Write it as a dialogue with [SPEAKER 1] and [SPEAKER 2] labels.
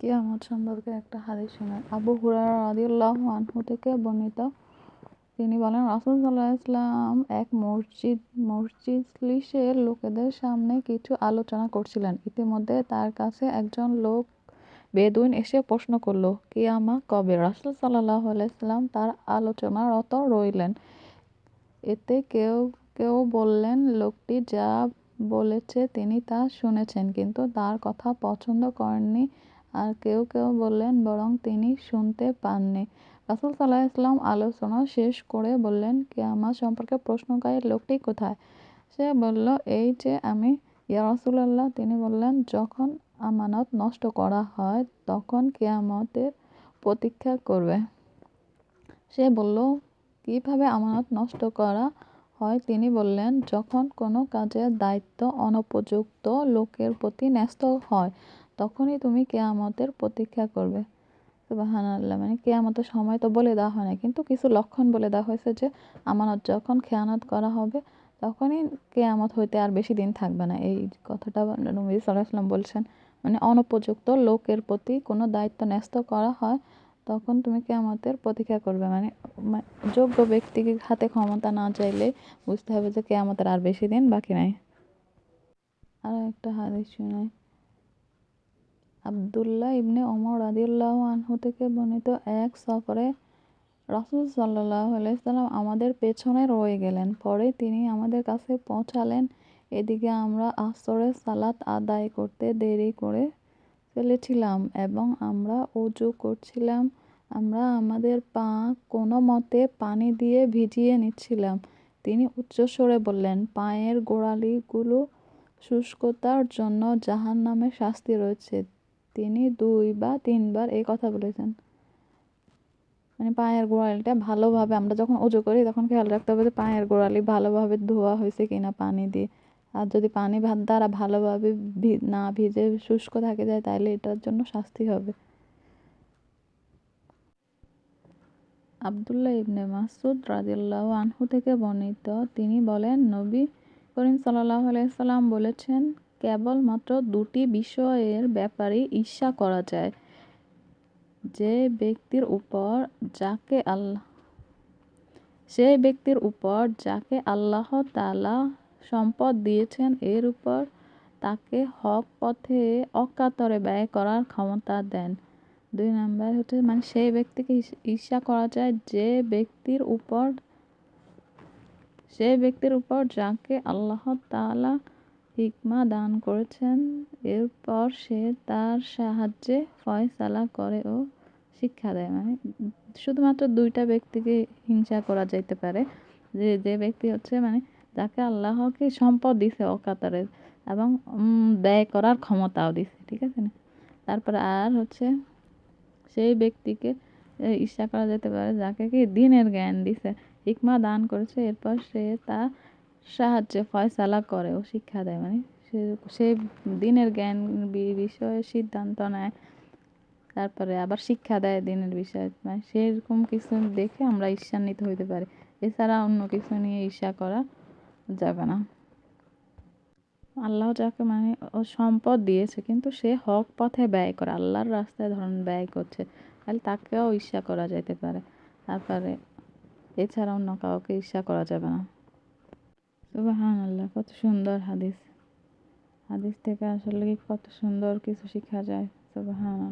[SPEAKER 1] কিয়ামত সম্পর্কে একটা হাদিস শোনায়। আবু হুরায়রা রাদিয়াল্লাহু আনহু থেকে বর্ণিত, তিনি বলেন, রাসূল সাল্লাল্লাহু আলাইহি ওয়াসাল্লাম এক মজলিসে লোকেদের সামনে কিছু আলোচনা করছিলেন। ইতিমধ্যে তার কাছে একজন লোক বেদুইন এসে প্রশ্ন করল, কিয়ামত কবে? রাসূল সাল্লাল্লাহু আলাইহি ওয়াসাল্লাম তার আলোচনারত রইলেন। এতে কেউ কেউ বললেন, লোকটি যা বলেছে তিনি তা শুনেছেন, কিন্তু তার কথা পছন্দ করেননি। আর কেউ কেউ বললেন, বরং তিনি শুনতে পাননি। রাসূল সাল্লাল্লাহু আলাইহি ওয়াসাল্লাম আলোচনা শেষ করে বললেন, কিয়ামত সম্পর্কে প্রশ্নকারী লোকটি কোথায়? সে বলল, এই যে আমি, ইয়া রাসূলাল্লাহ। তিনি বললেন, যখন আমানত নষ্ট করা হয় তখন কিয়ামতের প্রতীক্ষা করবে। সে বলল, কিভাবে আমানত নষ্ট করা হয়? তিনি বললেন, যখন কোনো কাজের দায়িত্ব অনুপযুক্ত লোকের প্রতি ন্যস্ত হয় তখনই তুমি কিয়ামতের প্রতীক্ষা করবে। সুবহানাল্লাহ। মানে কিয়ামতের সময় তো বলে দেওয়া হয় না, কিন্তু কিছু লক্ষণ বলে দেওয়া হয়েছে যে আমানত যখন খেয়ানত করা হবে তখনই কিয়ামত হইতে আর বেশি দিন থাকবে না। এই কথাটা নবী সাল্লাল্লাহু আলাইহি ওয়াসাল্লাম বলছেন। মানে অনুপযুক্ত লোকের প্রতি কোনো দায়িত্ব ন্যস্ত করা হয় তখন তুমি কিয়ামতের প্রতীক্ষা করবে। মানে যোগ্য ব্যক্তিকে হাতে ক্ষমতা না চাইলে বুঝতে হবে যে কিয়ামতের আর বেশি দিন বাকি নাই। আর একটা হাদিস শোনাই। আব্দুল্লাহ ইবনে ওমর রাদিয়াল্লাহু আনহু থেকে বর্ণিত, এক সফরে রাসূল সাল্লাল্লাহু আলাইহি ওয়াসাল্লাম আমাদের পেছনে রয়ে গেলেন। পরে তিনি আমাদের কাছে পৌঁছালেন। এদিকে আমরা আসরের সালাত আদায় করতে দেরি করে ফেলেছিলাম এবং আমরা ওযু করছিলাম। আমরা আমাদের পা কোনো মতে পানি দিয়ে ভিজিয়ে নিচ্ছিলাম। তিনি উচ্চস্বরে বললেন, পায়ের গোড়ালিগুলো শুষ্কতার জন্য জাহান্নামে শাস্তি রয়েছে। তিনি 2 বা 3 বার এই কথা বলেছেন। মানে পায়ের গোড়ালিটা ভালোভাবে, আমরা যখন ওযু করি তখন খেয়াল রাখতে হবে যে পায়ের গোড়ালি ভালোভাবে ধোয়া হয়েছে কিনা পানি দিয়ে। আর যদি পানি দ্বারা ভালোভাবে না ভিজে শুষ্ক থাকে যায় তাহলে এটার জন্য শাস্তি হবে। আব্দুল্লাহ ইবনে মাসউদ রাদিয়াল্লাহু আনহু থেকে বর্ণিত, তিনি বলেন, নবী করিম সাল্লাল্লাহু আলাইহি ওয়াসাল্লাম বলেছেন, কেবলমাত্র 2টি বিষয়ের ব্যাপারে ঈর্ষা করা যায়। যে ব্যক্তির উপর যাকে আল্লাহ তাআলা সম্পদ দিয়েছেন এর উপর তাকে হক পথে অকাতরে ব্যয় করার ক্ষমতা দেন। 2 নাম্বার হচ্ছে, মানে সেই ব্যক্তিকে ঈর্ষা করা যায় যে ব্যক্তির উপর যাকে আল্লাহ তাআলা হিকমা দান করেছেন, এরপর সে তার সাহায্যে ফয়সালা করে ও শিক্ষা দেয়। মানে শুধুমাত্র 2টা ব্যক্তিকে হিংসা করা যাইতে পারে। যে ব্যক্তি হচ্ছে, মানে যাকে আল্লাহকে সম্পদ দিছে অকাতরে এবং ব্যয় করার ক্ষমতাও দিছে, ঠিক আছে না? তারপরে আর হচ্ছে, সেই ব্যক্তিকে ঈর্ষা করা যেতে পারে যাকে কি দ্বীনের জ্ঞান দিছে, হিকমা দান করেছে, এরপর সে তার সাহায্যে ফয়সালা করে ও শিক্ষা দেয়। মানে সে দ্বীনের জ্ঞান বিষয়ে সিদ্ধান্ত নেয়, তারপরে আবার শিক্ষা দেয় দ্বীনের বিষয়ে। মানে সেরকম কিছু দেখে আমরা ঈর্ষান্বিত হইতে পারি। এছাড়া অন্য কিছু নিয়ে ঈর্ষা করা যাবে না। আল্লাহ যাকে মানে ও সম্পদ দিয়েছে কিন্তু সে হক পথে ব্যয় করে, আল্লাহর রাস্তায় ধরুন ব্যয় করছে, তাহলে তাকেও ঈর্ষা করা যেতে পারে। তারপরে এছাড়া অন্য কাউকে ঈর্ষা করা যাবে না। সুবহানাল্লাহ, কত সুন্দর হাদিস। হাদিস থেকে আসলে কত সুন্দর কিছু শেখা যায়। সুবহানাল্লাহ।